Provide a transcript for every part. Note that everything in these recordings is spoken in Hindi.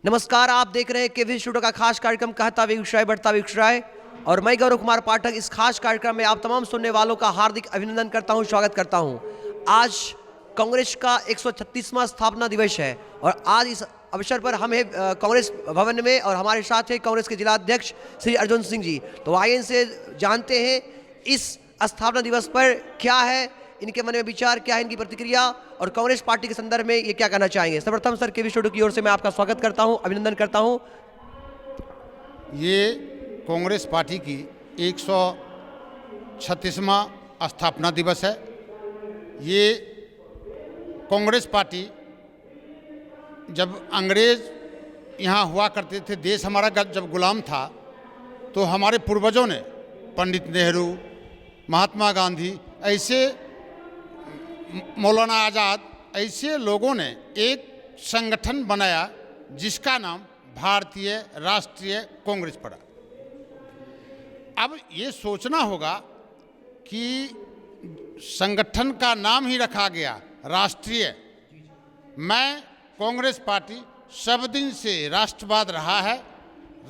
नमस्कार, आप देख रहे हैं केवी स्टूडियो का खास कार्यक्रम कहता बेगूसराय बढ़ता बेगूसराय और मैं गौरव कुमार पाठक। इस खास कार्यक्रम में आप तमाम सुनने वालों का हार्दिक अभिनंदन करता हूं, स्वागत करता हूं। आज कांग्रेस का 136वां स्थापना दिवस है और आज इस अवसर पर हम हैं कांग्रेस भवन में और हमारे साथ हैं कांग्रेस के जिलाध्यक्ष श्री अर्जुन सिंह जी। तो आइए इनसे जानते हैं इस स्थापना दिवस पर क्या है इनके मन में विचार, क्या है इनकी प्रतिक्रिया और कांग्रेस पार्टी के संदर्भ में ये क्या कहना चाहेंगे। सर्वप्रथम सर केवी स्टूडियो की ओर से मैं आपका स्वागत करता हूं, अभिनंदन करता हूं। ये कांग्रेस पार्टी की 136वां स्थापना दिवस है। ये कांग्रेस पार्टी जब अंग्रेज यहाँ हुआ करते थे, देश हमारा जब गुलाम था, तो हमारे पूर्वजों ने पंडित नेहरू, महात्मा गांधी, ऐसे मौलाना आज़ाद, ऐसे लोगों ने एक संगठन बनाया जिसका नाम भारतीय राष्ट्रीय कांग्रेस पड़ा। अब ये सोचना होगा कि संगठन का नाम ही रखा गया राष्ट्रीय। मैं कांग्रेस पार्टी सब दिन से राष्ट्रवाद रहा है,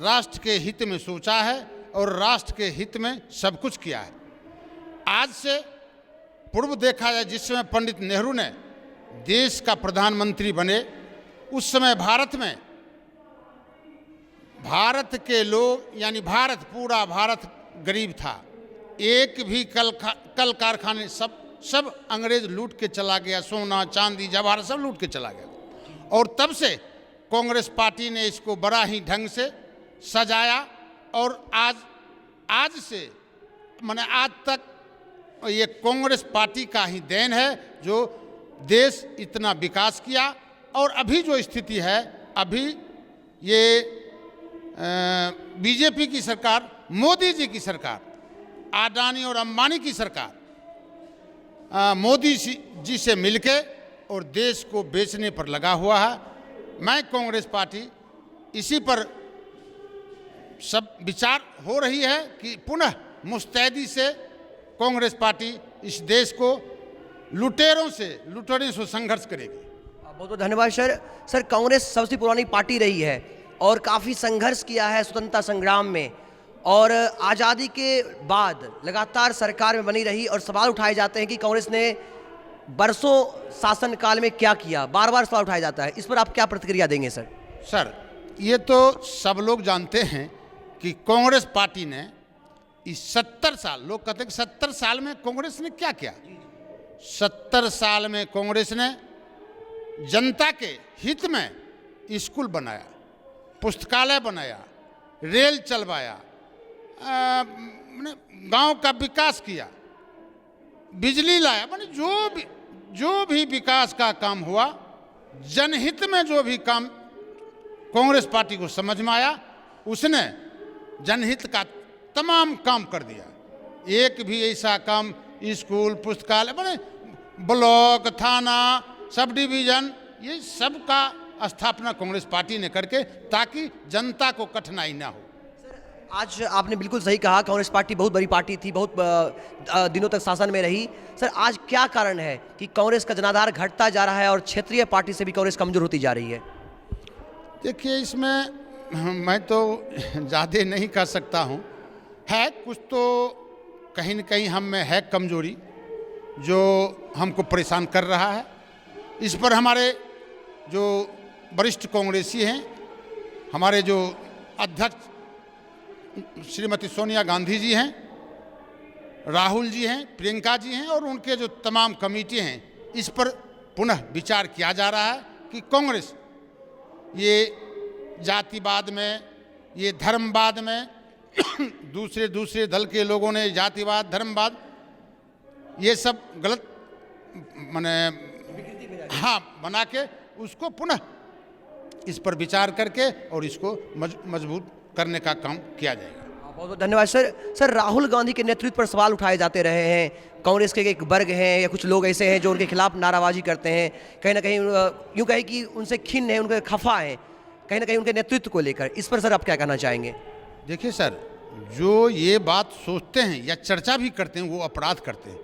राष्ट्र के हित में सोचा है और राष्ट्र के हित में सब कुछ किया है। आज से पूर्व देखा जाए, जिस समय पंडित नेहरू ने देश का प्रधानमंत्री बने, उस समय भारत के लोग यानी पूरा भारत गरीब था। एक भी कल कारखाने सब अंग्रेज लूट के चला गया, सोना चांदी जवाहर सब लूट के चला गया। और तब से कांग्रेस पार्टी ने इसको बड़ा ही ढंग से सजाया और आज से माने आज तक ये कांग्रेस पार्टी का ही देन है जो देश इतना विकास किया। और अभी जो स्थिति है, अभी ये बीजेपी की सरकार, मोदी जी की सरकार, अडानी और अंबानी की सरकार मोदी जी से मिलके और देश को बेचने पर लगा हुआ है। मैं कांग्रेस पार्टी इसी पर सब विचार हो रही है कि पुनः मुस्तैदी से कांग्रेस पार्टी इस देश को लुटेरों से संघर्ष करेगी। बहुत बहुत धन्यवाद सर। सर, कांग्रेस सबसे पुरानी पार्टी रही है और काफ़ी संघर्ष किया है स्वतंत्रता संग्राम में और आज़ादी के बाद लगातार सरकार में बनी रही और सवाल उठाए जाते हैं कि कांग्रेस ने बरसों शासनकाल में क्या किया, बार बार सवाल उठाया जाता है। इस पर आप क्या प्रतिक्रिया देंगे सर? सर, ये तो सब लोग जानते हैं कि कांग्रेस पार्टी ने इस 70 साल, लोग कहते हैं कि 70 साल में कांग्रेस ने क्या किया। 70 साल में कांग्रेस ने जनता के हित में स्कूल बनाया, पुस्तकालय बनाया, रेल चलवाया, गांव का विकास किया, बिजली लाया, माने जो भी विकास का काम हुआ, जनहित में जो भी काम कांग्रेस पार्टी को समझ में आया, उसने जनहित का तमाम काम कर दिया। एक भी ऐसा काम, स्कूल, पुस्तकालय, माने ब्लॉक, थाना, सब डिवीजन, ये सब का स्थापना कांग्रेस पार्टी ने करके, ताकि जनता को कठिनाई ना हो। आज आपने बिल्कुल सही कहा, कांग्रेस पार्टी बहुत बड़ी पार्टी थी, बहुत दिनों तक शासन में रही। सर, आज क्या कारण है कि कांग्रेस का जनाधार घटता जा रहा है और क्षेत्रीय पार्टी से भी कांग्रेस कमजोर होती जा रही है? देखिए, इसमें मैं तो ज़्यादा नहीं कह सकता हूँ। है कुछ तो कहीं न कहीं हम में है कमजोरी जो हमको परेशान कर रहा है। इस पर हमारे जो वरिष्ठ कांग्रेसी हैं, हमारे जो अध्यक्ष श्रीमती सोनिया गांधी जी हैं, राहुल जी हैं, प्रियंका जी हैं और उनके जो तमाम कमेटी हैं, इस पर पुनः विचार किया जा रहा है कि कांग्रेस ये जातिवाद में, ये धर्मवाद में दूसरे दल के लोगों ने जातिवाद, धर्मवाद, ये सब गलत हाँ बना के उसको पुनः इस पर विचार करके और इसको मजबूत करने का काम किया जाएगा। बहुत बहुत धन्यवाद सर। सर, राहुल गांधी के नेतृत्व पर सवाल उठाए जाते रहे हैं। कांग्रेस के एक वर्ग हैं या कुछ लोग ऐसे हैं जो उनके खिलाफ नाराबाजी करते हैं, कहीं ना कहीं यूँ कहे कि उनसे खिन्न है, उनके खफा हैं कहीं ना कहीं उनके नेतृत्व को लेकर। इस पर सर आप क्या कहना चाहेंगे? देखिए सर, जो ये बात सोचते हैं या चर्चा भी करते हैं, वो अपराध करते हैं।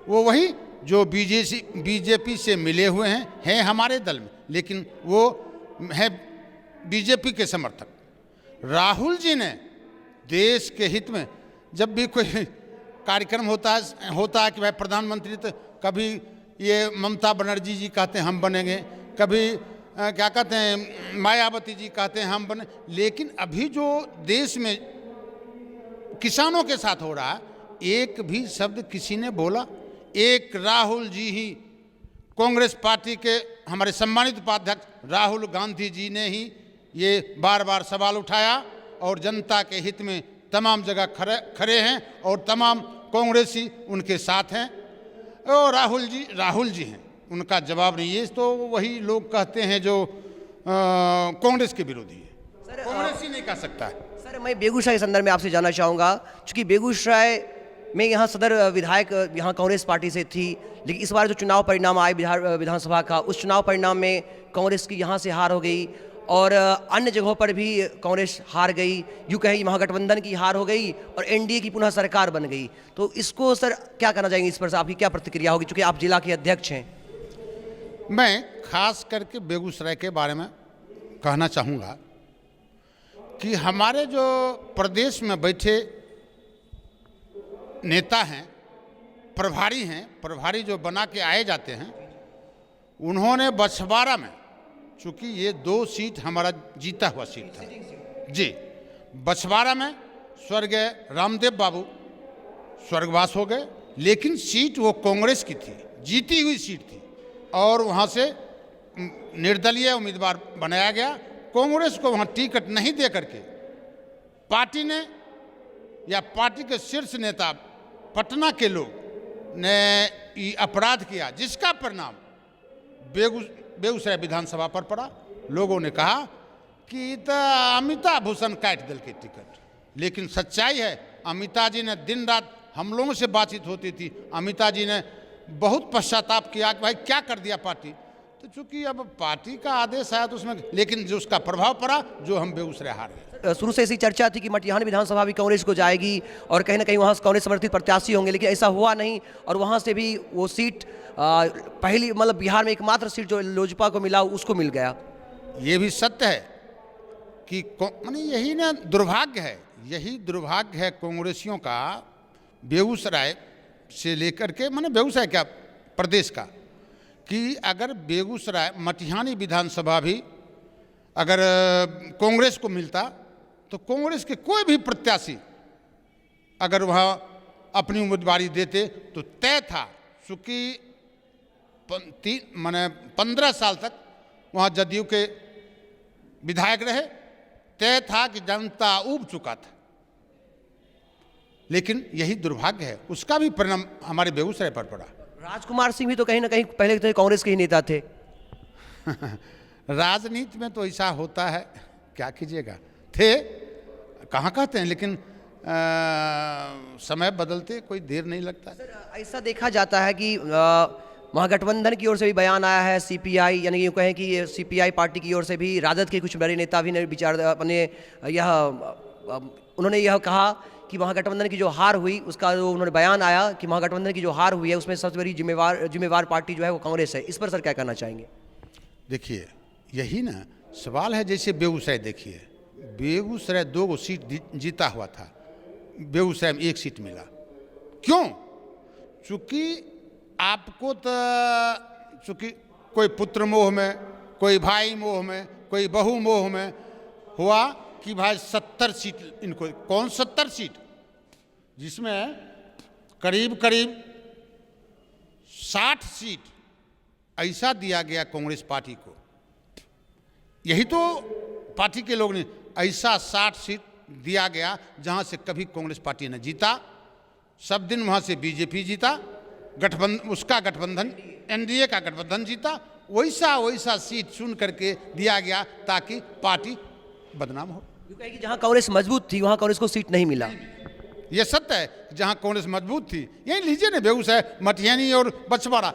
वो वही जो बीजेपी से मिले हुए हैं हमारे दल में, लेकिन वो है बीजेपी के समर्थक। राहुल जी ने देश के हित में जब भी कोई कार्यक्रम होता है कि भाई प्रधानमंत्री, तो कभी ये ममता बनर्जी जी कहते हैं हम बनेंगे, कभी क्या कहते हैं मायावती जी कहते हैं हम बने, लेकिन अभी जो देश में किसानों के साथ हो रहा है, एक भी शब्द किसी ने बोला? एक राहुल जी ही, कांग्रेस पार्टी के हमारे सम्मानित उपाध्यक्ष राहुल गांधी जी ने ही ये बार बार सवाल उठाया और जनता के हित में तमाम जगह खड़े हैं और तमाम कांग्रेसी उनके साथ हैं। और राहुल जी हैं, उनका जवाब नहीं। ये तो वही लोग कहते हैं जो कांग्रेस के विरोधी है, कांग्रेस ही नहीं कह सकता है। सर, मैं बेगूसराय के संदर्भ में आपसे जानना चाहूँगा, चूँकि बेगूसराय में यहाँ सदर विधायक यहाँ कांग्रेस पार्टी से थी, लेकिन इस बार जो चुनाव परिणाम आए विधानसभा का, उस चुनाव परिणाम में कांग्रेस की यहाँ से हार हो गई और अन्य जगहों पर भी कांग्रेस हार गई। यूँ कहें महागठबंधन की हार हो गई और एनडीए की पुनः सरकार बन गई। तो इसको सर क्या कहना चाहेंगे, इस पर से आपकी क्या प्रतिक्रिया होगी, चूँकि आप जिला के अध्यक्ष हैं? मैं खास करके बेगूसराय के बारे में कहना चाहूँगा कि हमारे जो प्रदेश में बैठे नेता हैं, प्रभारी जो बना के आए जाते हैं, उन्होंने बछवाड़ा में, चूँकि ये 2 सीट हमारा जीता हुआ सीट था जी, बछवाड़ा में स्वर्गीय रामदेव बाबू स्वर्गवास हो गए, लेकिन सीट वो कांग्रेस की थी, जीती हुई सीट थी और वहाँ से निर्दलीय उम्मीदवार बनाया गया। कांग्रेस को वहाँ टिकट नहीं दे करके पार्टी ने या पार्टी के शीर्ष नेता पटना के लोग ने ये अपराध किया, जिसका परिणाम बेगूसराय विधानसभा पर पड़ा। लोगों ने कहा कि तो अमिता भूषण काट दिल के टिकट, लेकिन सच्चाई है अमिता जी ने दिन रात हम लोगों से बातचीत होती थी, अमिता जी ने बहुत पश्चाताप किया कि भाई क्या कर दिया पार्टी। तो चूंकि अब पार्टी का आदेश आया तो उसमें, लेकिन जो उसका प्रभाव पड़ा, जो हम बेगूसराय हार गए। शुरू से ऐसी चर्चा थी कि मटिहानी विधानसभा भी कांग्रेस को जाएगी और कहीं ना कहीं वहाँ कांग्रेस समर्थित प्रत्याशी होंगे, लेकिन ऐसा हुआ नहीं और वहाँ से भी वो सीट पहली, मतलब बिहार में एकमात्र सीट जो लोजपा को मिला उसको मिल गया। ये भी सत्य है कि माने यही ना दुर्भाग्य है, यही दुर्भाग्य है कांग्रेसियों का, बेगूसराय से लेकर के, माने बेगूसराय क्या प्रदेश का, कि अगर बेगूसराय मटिहानी विधानसभा भी अगर कांग्रेस को मिलता तो कांग्रेस के कोई भी प्रत्याशी अगर वहाँ अपनी उम्मीदवारी देते तो तय था, चूँकि 15 साल तक वहाँ जदयू के विधायक रहे, तय था कि जनता ऊब चुका था। लेकिन यही दुर्भाग्य है, उसका भी परिणाम हमारे बेगूसराय पर पड़ा। राजकुमार सिंह भी तो कहीं ना कहीं पहले तो कांग्रेस के ही नेता थे। राजनीति में तो ऐसा होता है, क्या कीजिएगा, थे कहाँ कहते हैं, लेकिन समय बदलते कोई देर नहीं लगता। सर, ऐसा देखा जाता है कि महागठबंधन की ओर से भी बयान आया है, सीपीआई यानी यूँ कहें कि सीपीआई पार्टी की ओर से भी, राजद के कुछ बड़े नेता भी ने विचार अपने उन्होंने यह कहा कि महागठबंधन की जो हार हुई, उसका जो उन्होंने बयान आया कि महागठबंधन की जो हार हुई है उसमें सबसे बड़ी जिम्मेवार पार्टी जो है वो कांग्रेस है। इस पर सर क्या कहना चाहेंगे? देखिए, यही ना सवाल है। जैसे बेगूसराय देखिए, बेगूसराय 2 सीट जीता हुआ था, बेगूसराय में 1 सीट मिला। क्यों? चूँकि आपको तो चूँकि कोई पुत्र मोह में, कोई भाई मोह में, कोई बहू मोह में हुआ कि भाई 70 सीट इनको, कौन 70 सीट, जिसमें करीब 60 सीट ऐसा दिया गया कांग्रेस पार्टी को। यही तो पार्टी के लोग ने, ऐसा 60 सीट दिया गया जहां से कभी कांग्रेस पार्टी ने जीता। सब दिन वहां से बीजेपी जीता, उसका गठबंधन, एनडीए का गठबंधन जीता। वैसा सीट चुन करके दिया गया ताकि पार्टी बदनाम हो। कि जहां कांग्रेस मजबूत थी वहां कांग्रेस को सीट नहीं मिला। यह सत्य है, जहां कांग्रेस मजबूत थी, यही लीजिए ना बेगूसराय, मटिहानी और बछवाड़ा,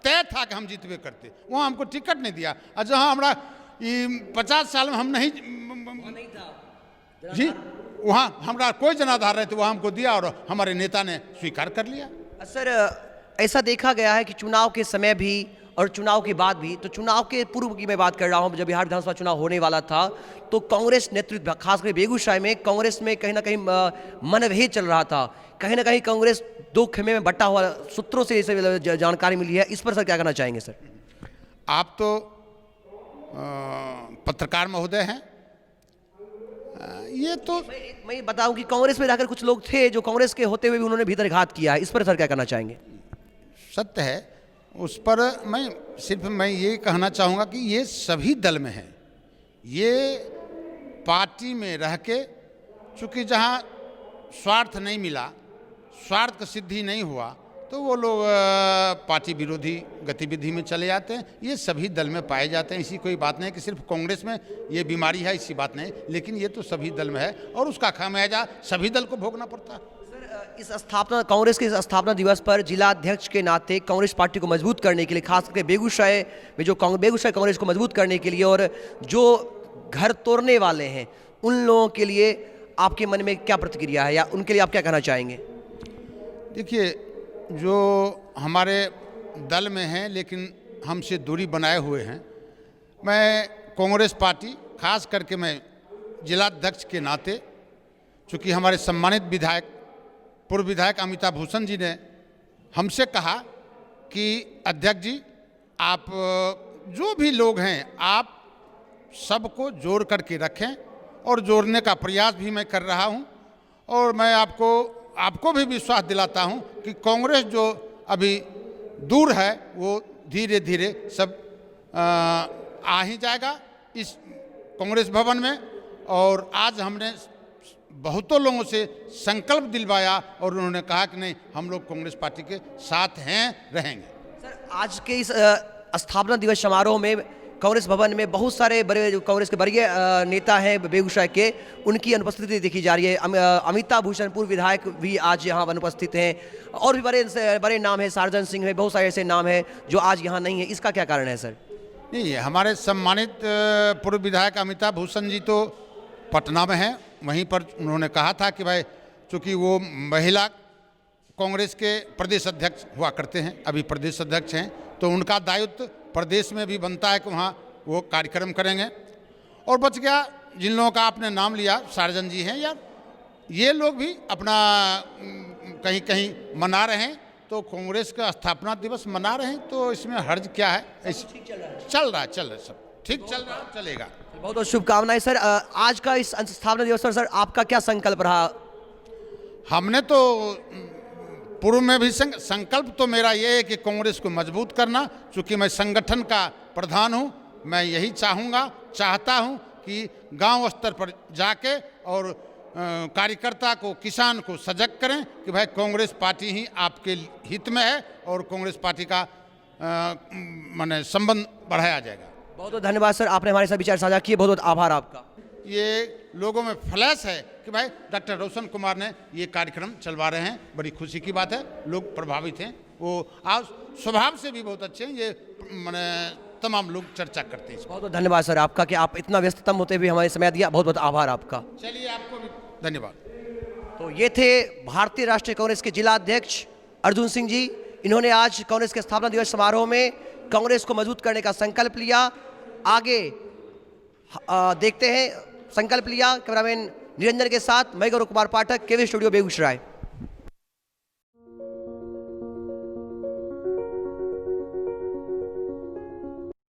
तय था कि हम जीतबे करते, वहाँ हमको टिकट नहीं दिया। और जहाँ हमारा 50 साल में हम नहीं जी, वहाँ हमारा कोई जनाधार रहे थे, वहाँ हमको दिया और हमारे नेता ने स्वीकार कर लिया। सर, ऐसा देखा गया है कि चुनाव के समय भी और चुनाव के बाद भी। तो चुनाव के पूर्व की मैं बात कर रहा हूँ, जब बिहार विधानसभा चुनाव होने वाला था तो कांग्रेस नेतृत्व, खासकर बेगूसराय में कांग्रेस में कहीं ना कहीं मनभेद चल रहा था। कहीं ना कहीं कांग्रेस दो खेमे में बटा हुआ सूत्रों से इसे जानकारी मिली है। इस पर सर क्या कहना चाहेंगे सर? आप तो पत्रकार महोदय हैं, ये तो मैं बताऊं कि कांग्रेस में रहकर कुछ लोग थे जो कांग्रेस के होते हुए भी उन्होंने भीतर घात किया है। इस पर सर क्या कहना चाहेंगे? सत्य है। उस पर मैं ये कहना चाहूँगा कि ये सभी दल में है। ये पार्टी में रह के, चूँकि जहाँ स्वार्थ नहीं मिला, स्वार्थ का सिद्धि नहीं हुआ, तो वो लोग पार्टी विरोधी गतिविधि में चले जाते हैं। ये सभी दल में पाए जाते हैं। इसी कोई बात नहीं कि सिर्फ कांग्रेस में ये बीमारी है, इसी बात नहीं, लेकिन ये तो सभी दल में है और उसका खामियाजा सभी दल को भोगना पड़ता है। सर, इस कांग्रेस के इस स्थापना दिवस पर जिला अध्यक्ष के नाते कांग्रेस पार्टी को मजबूत करने के लिए, खास करके बेगूसराय में जो बेगूसराय कांग्रेस को मजबूत करने के लिए और जो घर तोड़ने वाले हैं उन लोगों के लिए आपके मन में क्या प्रतिक्रिया है, या उनके लिए आप क्या कहना चाहेंगे? देखिए, जो हमारे दल में हैं लेकिन हमसे दूरी बनाए हुए हैं, मैं कांग्रेस पार्टी, खास करके मैं जिलाध्यक्ष के नाते, चूँकि हमारे सम्मानित विधायक, पूर्व विधायक अमिताभ भूषण जी ने हमसे कहा कि अध्यक्ष जी, आप जो भी लोग हैं आप सबको जोड़ करके रखें, और जोड़ने का प्रयास भी मैं कर रहा हूं। और मैं आपको भी विश्वास दिलाता हूं कि कांग्रेस जो अभी दूर है वो धीरे धीरे सब आ ही जाएगा इस कांग्रेस भवन में। और आज हमने बहुतों लोगों से संकल्प दिलवाया और उन्होंने कहा कि नहीं, हम लोग कांग्रेस पार्टी के साथ हैं, रहेंगे। सर, आज के इस स्थापना दिवस समारोह में कांग्रेस भवन में बहुत सारे बड़े जो कांग्रेस के बड़े नेता हैं बेगूसराय के, उनकी अनुपस्थिति देखी जा रही है। अमिताभ भूषण पूर्व विधायक भी आज यहाँ अनुपस्थित हैं, और भी बड़े नाम हैं, सार्जन सिंह है, बहुत सारे ऐसे नाम हैं जो आज यहाँ नहीं है। इसका क्या कारण है सर? नहीं, हमारे सम्मानित पूर्व विधायक अमिताभ भूषण जी तो पटना में हैं। वहीं पर उन्होंने कहा था कि भाई, चूँकि वो महिला कांग्रेस के प्रदेश अध्यक्ष हुआ करते हैं, अभी प्रदेश अध्यक्ष हैं, तो उनका दायित्व प्रदेश में भी बनता है कि वहाँ वो कार्यक्रम करेंगे। और बच गया जिन लोगों का आपने नाम लिया, सार्जन जी हैं, यार ये लोग भी अपना कहीं कहीं मना रहे हैं, तो कांग्रेस का स्थापना दिवस मना रहे हैं, तो इसमें हर्ज क्या है? चल रहा है, सब ठीक चल रहा है, चलेगा। बहुत बहुत शुभकामनाएं सर। आज का इस स्थापना दिवस पर सर आपका क्या संकल्प रहा? हमने तो पूर्व में भी संकल्प तो मेरा ये है कि कांग्रेस को मजबूत करना। चूँकि मैं संगठन का प्रधान हूँ, मैं यही चाहता हूँ कि गांव स्तर पर जाके और कार्यकर्ता को, किसान को सजग करें कि भाई कांग्रेस पार्टी ही आपके हित में है और कांग्रेस पार्टी का माने संबंध बढ़ाया जाएगा। बहुत बहुत धन्यवाद सर, आपने हमारे साथ विचार साझा किए, बहुत बहुत आभार आपका। ये लोगों में फ्लैश है कि भाई डॉक्टर रोशन कुमार ने ये कार्यक्रम चलवा रहे हैं, बड़ी खुशी की बात है। लोग प्रभावित हैं, वो आज स्वभाव से भी बहुत अच्छे हैं, ये मैंने तमाम लोग चर्चा करते हैं। बहुत बहुत धन्यवाद सर आपका कि आप इतना व्यस्ततम होते हुए हमें समय दिया, बहुत बहुत आभार आपका। चलिए, आपको भी धन्यवाद। तो ये थे भारतीय राष्ट्रीय कांग्रेस के जिला अध्यक्ष अर्जुन सिंह जी। इन्होंने आज कांग्रेस के स्थापना दिवस समारोह में कांग्रेस को मजबूत करने का संकल्प लिया। आगे देखते हैं, संकल्प लिया। कैमरामैन निरंजन के साथ मैं गौरव कुमार पाठक, केवी स्टूडियो बेगूसराय।